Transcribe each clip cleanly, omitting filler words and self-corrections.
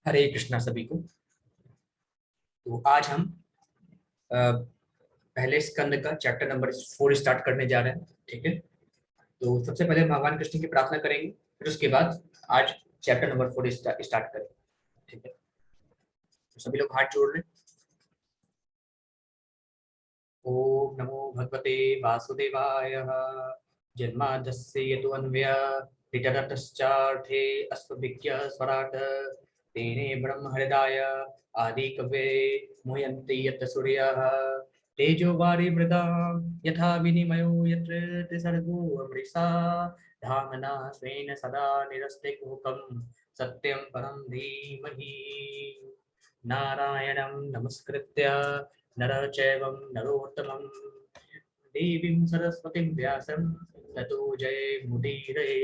हरे कृष्णा सभी को। तो आज हम पहले स्कंद का चैप्टर नंबर 4 स्टार्ट करने जा रहे हैं। ठीक है, तो सबसे पहले भगवान कृष्ण की प्रार्थना करेंगे, फिर उसके बाद आज चैप्टर नंबर 4 स्टार्ट करेंगे। ठीक है, तो सभी लोग हाथ जोड़ लें। ओम नमो भगवते वासुदेवाय। जन्माद्यस्य यतोऽन्वयादितरतश्चार्थे अस्मभिज्ञ स्वराट् तेने ब्रह्म हृदाय आदिकवे मुह्यन्ति यत् सूर्यः तेजो वारिमृदां यथा विनिमयो यत्र त्रिसर्गो अमृषा धामना स्वेन सदा निरस्ते कुहकं सत्यं परं धीमहि। नारायणं नमस्कृत्य नरः चैवं नरोत्तमं देवीं सरस्वतीं व्यासं ततो जयमुदीरये।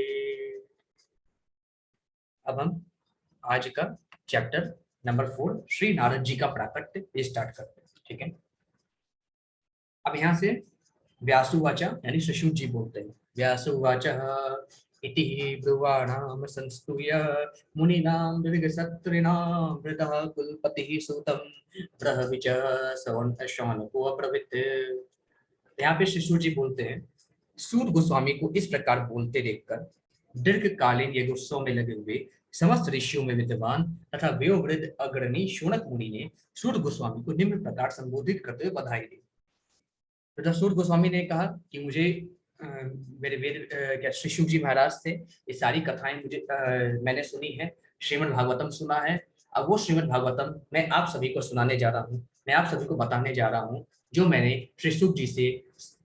अब हम आज का चैप्टर नंबर 4 श्री नारद जी का प्राकट्य स्टार्ट करते हैं। ठीक है, अब यहाँ से व्यासुवाचा यानी श्रीशुक जी बोलते हैं। व्यासुवाच इति ब्रुवाणाम संस्तूय मुनीनां विविगसत्रिणां वृतः कुलपतिः सूतं ब्रह्मविच शौनको अब्रवीत्। यहाँ पे शिशु जी बोलते हैं, सूत गोस्वामी को इस प्रकार बोलते देखकर दीर्घकालीन ये गुस्सों में लगे हुए समस्त ऋषियों में विद्वान तथा वयोवृद्ध अग्रणी शौनक मुनि ने सूत गोस्वामी को निम्न प्रकार संबोधित करते हुए बधाई दी। तो जब सूत गोस्वामी ने कहा कि मुझे मेरे वेद क्या शिशु जी महाराज से ये सारी कथाएं मैंने सुनी है, श्रीमद् भागवतम सुना है। अब वो श्रीमद् भागवतम मैं आप सभी को सुनाने जा रहा हूँ, मैं आप सभी को बताने जा रहा हूँ, जो मैंने श्री शुक जी से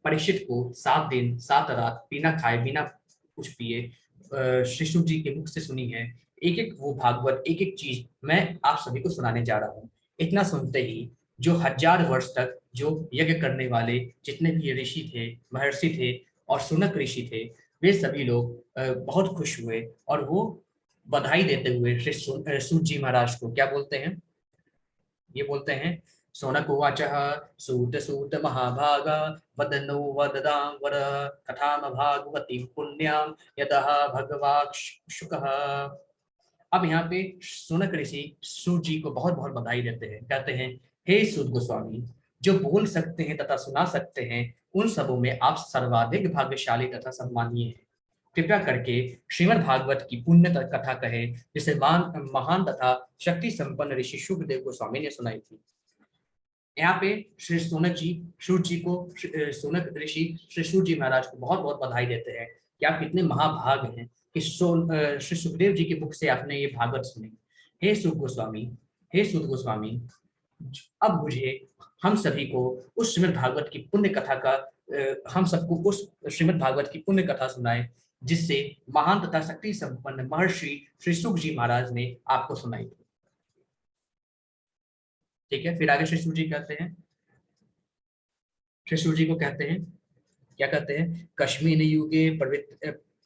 परीक्षित को 7 दिन 7 रात बिना खाए बिना कुछ पिए श्री शुक जी के मुख से सुनी है। एक एक वो भागवत एक एक चीज मैं आप सभी को सुनाने जा रहा हूँ। इतना सुनते ही जो 1000 वर्ष तक जो यज्ञ करने वाले जितने भी ऋषि थे, महर्षि थे और सुनक ऋषि थे, वे सभी लोग बहुत खुश हुए और वो बधाई देते हुए श्री सूत जी महाराज को क्या बोलते हैं, ये बोलते हैं सोनक उवाच सूत सूत महाभागा वदनो वददां वर कथाम भागवती पुण्यां यतः भगवान् शुकः। अब यहाँ पे सुनक ऋषि सूत जी को बहुत बहुत बधाई देते हैं, कहते हैं हे सूत गोस्वामी, जो बोल सकते हैं तथा सुना सकते हैं उन सबों में आप सर्वाधिक भाग्यशाली तथा सम्मानीय हैं। कृपया करके श्रीमद् भागवत की पुण्य कथा कहे जिसे महान तथा शक्ति संपन्न ऋषि शुकदेव गोस्वामी ने सुनाई थी। यहाँ पे श्री सोनक जी सूत जी को सोनक ऋषि श्री सूत जी महाराज को बहुत बहुत बधाई देते हैं कि आप कितने महाभाग हैं कि श्री सुखदेव जी के मुख से आपने ये भागवत सुनी। हे सूत गोस्वामी, हे सूत गोस्वामी, अब मुझे हम सभी को उस श्रीमद् भागवत की पुण्य कथा का हम सबको उस श्रीमद् भागवत की पुण्य कथा सुनाए जिससे महान तथा शक्ति संपन्न महर्षि श्री सुख जी महाराज ने आपको सुनाई थी। ठीक है, फिर आगे श्री सूत जी कहते हैं, श्री सूत जी को कहते हैं, क्या कहते हैं, कश्मीर युगे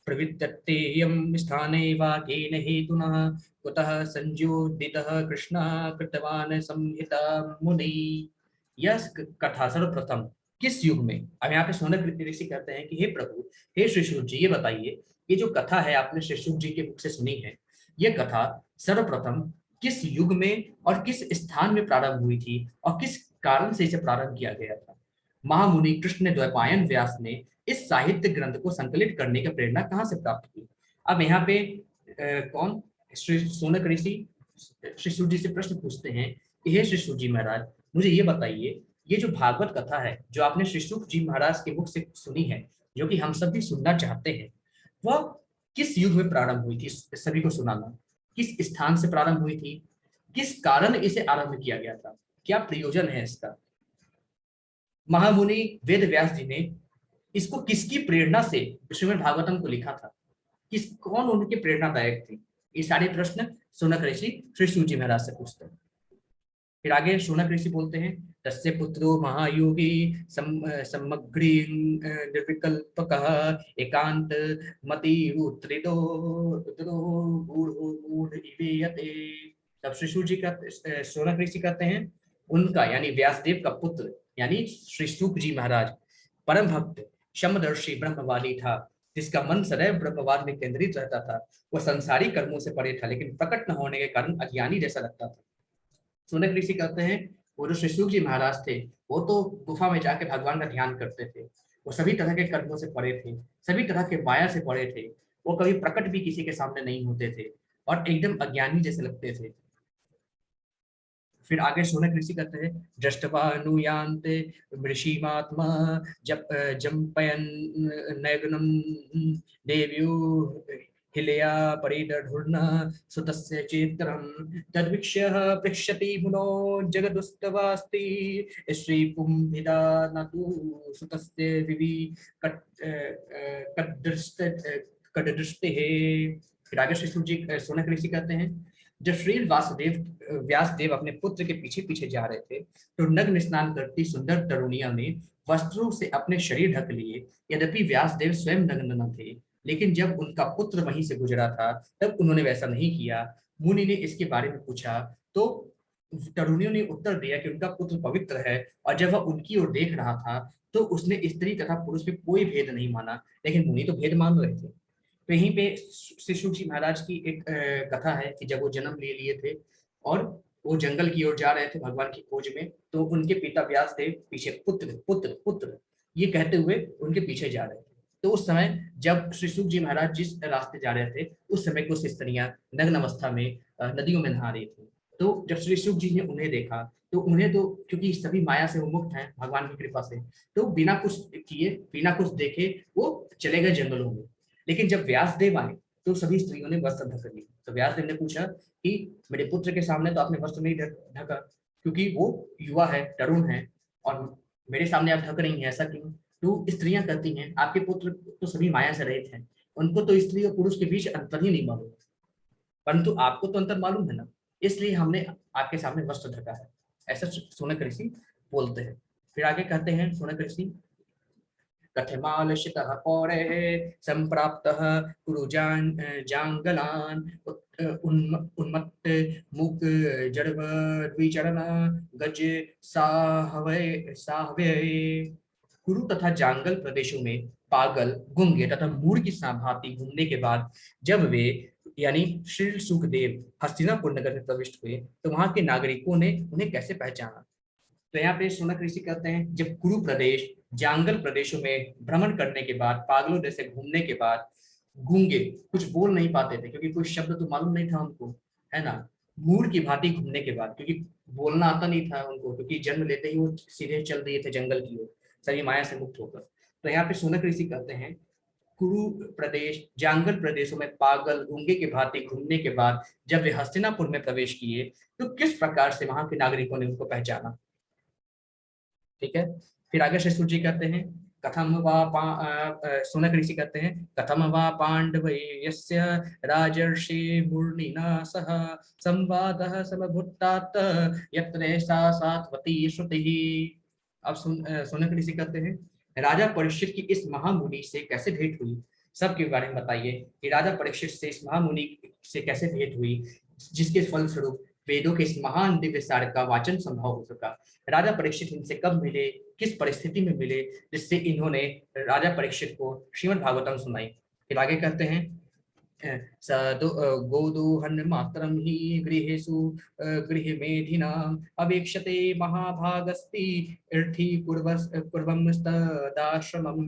प्रवृत्तेयं स्थाने वा केन हेतुना कुतः संयोदितः कृष्णः कृतवान् संहिता मुनि। यह कथा सर्वप्रथम किस युग में, अब यहाँ पे सोनक ऋषि कहते हैं कि हे प्रभु, हे श्री सूत जी, ये बताइए ये जो कथा है आपने श्री सूत जी के मुख से सुनी है, ये कथा सर्वप्रथम किस युग में और किस स्थान में प्रारंभ हुई थी और किस कारण से इसे प्रारंभ किया गया था। महामुनि कृष्ण द्वैपायन व्यास ने इस साहित्य ग्रंथ को संकलित करने की प्रेरणा कहाँ से प्राप्त की। अब यहाँ पे कौन श्री सोनक ऋषि श्री सूत जी से प्रश्न पूछते हैं कि हे श्री सूत जी महाराज, मुझे ये बताइए ये जो भागवत कथा है जो आपने श्री सूत जी महाराज के मुख से सुनी है, जो कि हम सब भी सुनना चाहते हैं, वह किस युग में प्रारंभ हुई थी, सभी को सुनाना किस स्थान से प्रारंभ हुई थी, किस कारण इसे आरंभ किया गया था, क्या प्रयोजन है इसका। महामुनि वेद व्यास जी ने इसको किसकी प्रेरणा से श्रीमद् भागवतम को लिखा था, कौन उनके प्रेरणादायक थे, ये सारे प्रश्न शौनक ऋषि श्री सूत जी महाराज से पूछते हैं। फिर आगे शौनक ऋषि बोलते हैं, तस्य पुत्रो महायोगी समग्री निर्विकल्पकः एकांत मतिरुत्रितो गूढ़ इवेयते। तब श्री सूत जी का शौनक ऋषि कहते हैं उनका यानी व्यासदेव का पुत्र यानी श्री सूत जी महाराज परम भक्त समदर्शी ब्रह्मवादी था, जिसका मन सदैव ब्रह्मवाद में केंद्रित रहता था, वह संसारी कर्मों से परे था, लेकिन प्रकट न होने के कारण अज्ञानी जैसा लगता था। शौनक ऋषि कहते हैं वो जो श्री शुक जी महाराज थे, वो तो गुफा में जाके भगवान का ध्यान करते थे, वो सभी तरह के कर्मों से परे थे, सभी तरह के माया से परे थे, वो कभी प्रकट भी किसी के सामने नहीं होते थे और एकदम अज्ञानी जैसे लगते थे। फिर आगे शौनक ऋषि कहते हैं दृष्टवानुयान्ते ऋषिमात्मा जप जम्पयन् नैगुणं देव्यो हिलया परिदधुर्न सुतस्य चित्रं तद्वीक्ष्य पृच्छति मुनो जगदुस्तवास्ति श्रीपुंभिदा न तु सुतस्य विवि कट कदृष्ट कदृष्टिः। फिर आगे श्री सूत जी शौनक ऋषि कहते हैं जब श्री व्यासदेव अपने पुत्र के पीछे पीछे जा रहे थे तो नग्न स्नान करती सुंदर तरुणिया ने वस्त्रों से अपने शरीर ढक लिए। यद्यपि व्यासदेव स्वयं नग्न न थे, लेकिन जब उनका पुत्र वहीं से गुजरा था तब उन्होंने वैसा नहीं किया। मुनि ने इसके बारे में पूछा तो तरुणियों ने उत्तर दिया कि उनका पुत्र पवित्र है, और जब वह उनकी ओर देख रहा था तो उसने स्त्री तथा पुरुष में कोई भेद नहीं माना, लेकिन मुनि तो भेद मान रहे थे। तो यहीं पे श्री शुक जी महाराज की एक कथा है कि जब वो जन्म ले लिए थे और वो जंगल की ओर जा रहे थे भगवान की खोज में, तो उनके पिता व्यासदेव पीछे पुत्र पुत्र पुत्र ये कहते हुए उनके पीछे जा रहे थे। तो उस समय जब श्री शुक जी महाराज जिस रास्ते जा रहे थे उस समय कुछ स्त्रियां नग्न अवस्था में नदियों में नहा रही थी। तो जब श्री शुक जी ने उन्हें देखा तो उन्हें तो क्योंकि सभी माया से वो मुक्त हैं भगवान की कृपा से, तो बिना कुछ किए बिना कुछ देखे वो चले गए जंगलों में। लेकिन जब व्यासदेव आए तो सभी स्त्रियों ने वस्त्र ढक लिए। तो व्यासदेव ने पूछा कि मेरे पुत्र के सामने तो आपने वस्त्र नहीं ढका, क्योंकि वो युवा है, तरुण है, और मेरे सामने आप ढक रही हैं, ऐसा क्यों? तो स्त्रियां कहती हैं आपके पुत्र तो सभी माया से रहित हैं, उनको तो स्त्री और पुरुष के बीच अंतर ही नहीं मालूम, परंतु आपको तो अंतर मालूम है ना, इसलिए हमने आपके सामने वस्त्र ढका है। ऐसा शौनक ऋषि बोलते हैं। फिर आगे कहते हैं शौनक ऋषि कथमालशितः पौरेः सम्प्राप्तः कुरु जाङ्गलान् उन्मत्त मुक जड़विचरण गज साहवे। कुरु तथा जांगल प्रदेशों में पागल, गूंगे तथा मूढ़ की भांति घूमने के बाद जब वे यानी श्री सुखदेव हस्तिनापुर नगर में प्रविष्ट हुए तो वहां के नागरिकों ने उन्हें कैसे पहचाना। तो यहाँ पे शौनक ऋषि कहते हैं जब कुरु प्रदेश जांगल प्रदेशों में भ्रमण करने के बाद, पागलों जैसे घूमने के बाद, गूंगे कुछ बोल नहीं पाते थे क्योंकि कोई शब्द तो मालूम नहीं था उनको, है ना, मूढ़ की भांति घूमने के बाद क्योंकि बोलना आता नहीं था उनको, क्योंकि जन्म लेते ही वो सीधे चल दिए थे जंगल की ओर सभी माया से मुक्त होकर। तो यहाँ पे शौनक ऋषि कहते हैं कुरु प्रदेश जांगल प्रदेशों में पागल गूंगे की भांति घूमने के बाद जब वे हस्तिनापुर में प्रवेश किए तो किस प्रकार से वहां के नागरिकों ने उनको पहचाना। ठीक है। फिर आगे से सूची कहते हैं कथम वा शौनक ऋषि कहते हैं कथम वा पांडवयस्य राजर्षि मुनिना सह संवादः समभुत्तात यत्र सा सात्वती श्रुतिः। अब शौनक ऋषि कहते हैं राजा परीक्षित की इस महामुनि से कैसे भेंट हुई, सबके बारे में बताइए कि राजा परीक्षित से इस महामुनि से कैसे भेंट हुई जिसके फलस्वरूप वेदों के इस महान दिव्य सार का वाचन संभव हो सका। राजा परीक्षित इनसे कब मिले, किस परिस्थिति में मिले जिससे इन्होंने राजा परीक्षित को श्रीमद् भागवतम सुनाई। फिर आगे कहते हैं गोदोहन मात्रम ही गृहेषु गृहमेधिनाम अवेक्षते महाभागस्ति इर्थि कुर्वंस्तदाश्रमम्।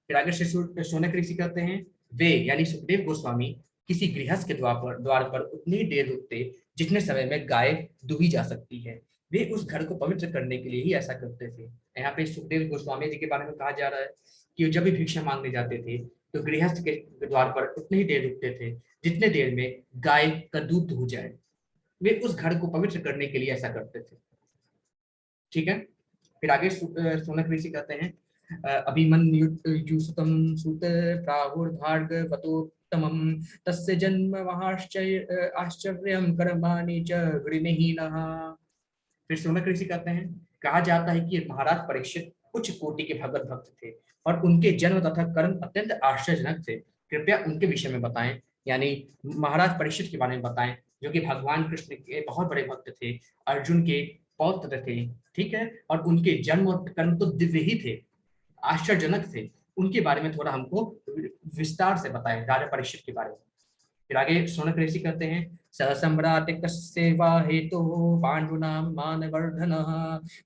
फिर आगे शौनक ऋषि कहते हैं वे यानी सुखदेव गोस्वामी किसी गृहस्थ के द्वार पर उतनी देर रुकते जितने समय में गाय दुही जा सकती है। वे उस घर को पवित्र करने के लिए ही ऐसा करते थे। यहाँ पे सुखदेव गोस्वामी जी के बारे में कहा जा रहा है कि जब भी भिक्षा मांगने जाते थे तो गृहस्थ के द्वार पर उतनी ही देर रुकते थे जितने देर में गाय का दूध दुह जाए। वे उस घर को पवित्र करने के लिए ऐसा करते थे। ठीक है। फिर आगे शौनक ऋषि कहते हैं अभिमन्युसुतं सुत प्राहुर्भार्गवतोत्तमं तस्य जन्म आश्चर्यं कर्माणि च गृणहीनः। फिर शौनक ऋषि कहते हैं कहा जाता है कि महाराज परीक्षित उच्च कोटि के भगवत भक्त थे और उनके जन्म तथा कर्म अत्यंत आश्चर्यजनक थे। कृपया उनके विषय में बताएं, यानी महाराज परीक्षित के बारे में बताएं जो कि भगवान कृष्ण के बहुत बड़े भक्त थे, अर्जुन के पौत्र थे। ठीक है। और उनके जन्म और कर्म तो दिव्य ही थे, आश्चर्यजनक थे। उनके बारे में थोड़ा हमको विस्तार से बताएं, राजा परीक्षित के बारे में। फिर आगे शौनक ऋषि कहते हैं, सहसम्राट कस्यवा हेतु पांडुनाम मानवर्धनः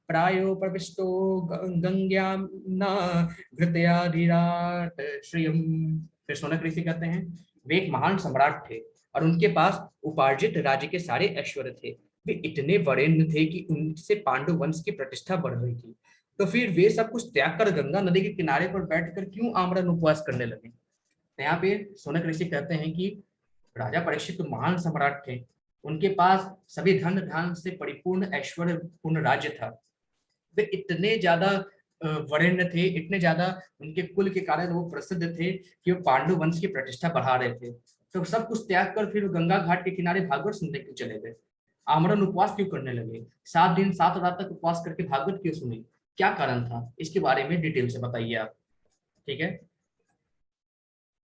प्रायो प्रविष्टो गंग्याम न घृतयाधिराट श्रियम। फिर शौनक ऋषि कहते हैं, वे एक महान सम्राट थे और उनके पास उपार्जित राज्य के सारे ऐश्वर्य थे। वे इतने वरेण्य थे कि उनसे पांडु वंश की प्रतिष्ठा बढ़ रही थी। तो फिर वे सब कुछ त्याग कर गंगा नदी के किनारे पर बैठकर क्यों आमरण उपवास करने लगे? तो यहाँ पे शौनक ऋषि कहते हैं कि राजा परीक्षित तो महान सम्राट थे, उनके पास सभी धन धान से परिपूर्ण ऐश्वर्य पूर्ण राज्य था। वे इतने ज्यादा वरेण्य थे, इतने ज्यादा उनके कुल के कारण वो प्रसिद्ध थे कि वो पांडु वंश की प्रतिष्ठा बढ़ा रहे थे। तो सब कुछ त्याग कर फिर गंगा घाट के किनारे भागवत सुनने क्यों चले गए? आमरण उपवास क्यों करने लगे? 7 दिन 7 रात तक उपवास करके भागवत क्यों सुनी? क्या कारण था? इसके बारे में डिटेल से बताइए आप। ठीक है।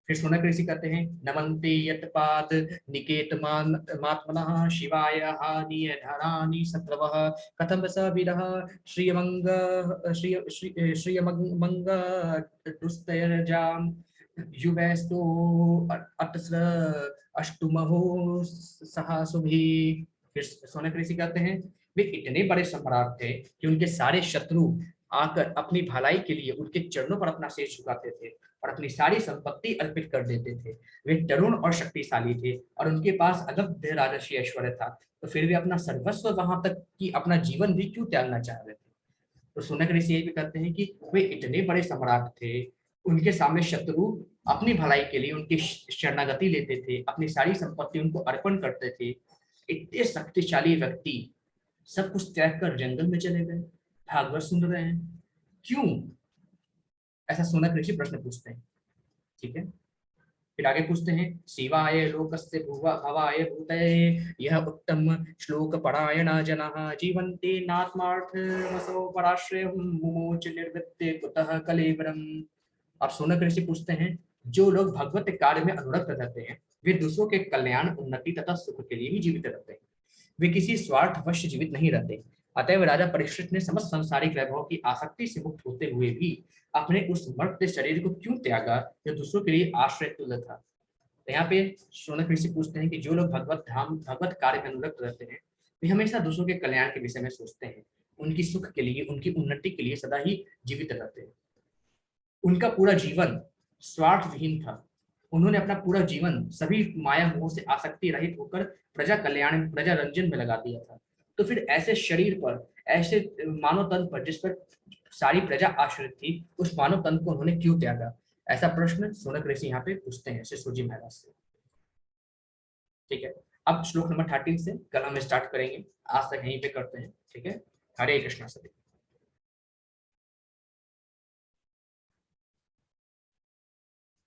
फिर शौनक ऋषि कहते हैं, नमन्ते यत्पाद निकेत मात्मनः शिवाय हानिय धरानि शत्रवः कथम स विरह श्रियमंग श्रियमंग दुस्तयजाम युवैस्तो अतस्र अष्टुमहो सहसुभि। फिर शौनक ऋषि कहते हैं, वे इतने बड़े सम्राट थे कि उनके सारे शत्रु आकर अपनी भलाई के लिए उनके चरणों पर अपना शीश झुकाते थे और अपनी सारी संपत्ति अर्पित कर देते थे। वे तरुण और शक्तिशाली थे और उनके पास अनंत राजसी ऐश्वर्य था। तो फिर वे अपना सर्वस्व वहां तक कि अपना जीवन भी क्यों त्यागना चाह रहे थे? तो शौनक ऋषि ये भी कहते हैं कि वे इतने बड़े सम्राट थे, उनके सामने शत्रु अपनी भलाई के लिए उनकी शरणागति लेते थे, अपनी सारी संपत्ति उनको अर्पण करते थे। इतने शक्तिशाली व्यक्ति सब कुछ त्याग कर जंगल में चले गए, भागवत सुन रहे हैं, क्यों? ऐसा शौनक ऋषि प्रश्न पूछते हैं। ठीक है। फिर आगे पूछते हैं, शिवाय लोकस्य भवाय भूतये यह उत्तम श्लोक परायणा जनाः जीवन्ते नात्मार्थमसो पराश्रयं मुमोच निर्वृत्ते कुतः कलेवरम्। अब शौनक ऋषि पूछते हैं, जो लोग भगवत कार्य में अनुरक्त रहते हैं वे दूसरों के कल्याण, उन्नति तथा सुख के लिए ही जीवित रहते हैं, वे किसी स्वार्थवश जीवित नहीं रहते। अतएव राजा परीक्षित ने समस्त सांसारिक वैभव की आसक्ति से मुक्त होते हुए भी अपने उस मर्त्य शरीर को क्यों त्यागा जो दूसरों के लिए आश्रय तुल्य था? तो यहाँ पे शौनक ऋषि पूछते हैं कि जो लोग भगवत धाम भगवत कार्य में अनुरक्त रहते हैं वे हमेशा दूसरों के कल्याण के विषय में सोचते हैं, उनकी सुख के लिए, उनकी उन्नति के लिए सदा ही जीवित रहते हैं। उनका पूरा जीवन स्वार्थहीन था। उन्होंने अपना पूरा जीवन सभी माया मोह से आसक्ति रहित होकर प्रजा कल्याण, प्रजा रंजन में लगा दिया था। तो फिर ऐसे शरीर पर, ऐसे मानव तन पर जिस पर सारी प्रजा आश्रित थी, उस मानव तन को उन्होंने क्यों त्यागा? ऐसा प्रश्न शौनक ऋषि यहाँ पे पूछते हैं शिशुजी महाराज से। ठीक है। अब श्लोक नंबर 13 से कल हम स्टार्ट करेंगे, आज तक यहीं पे करते हैं। ठीक है। हरे कृष्णा सभी।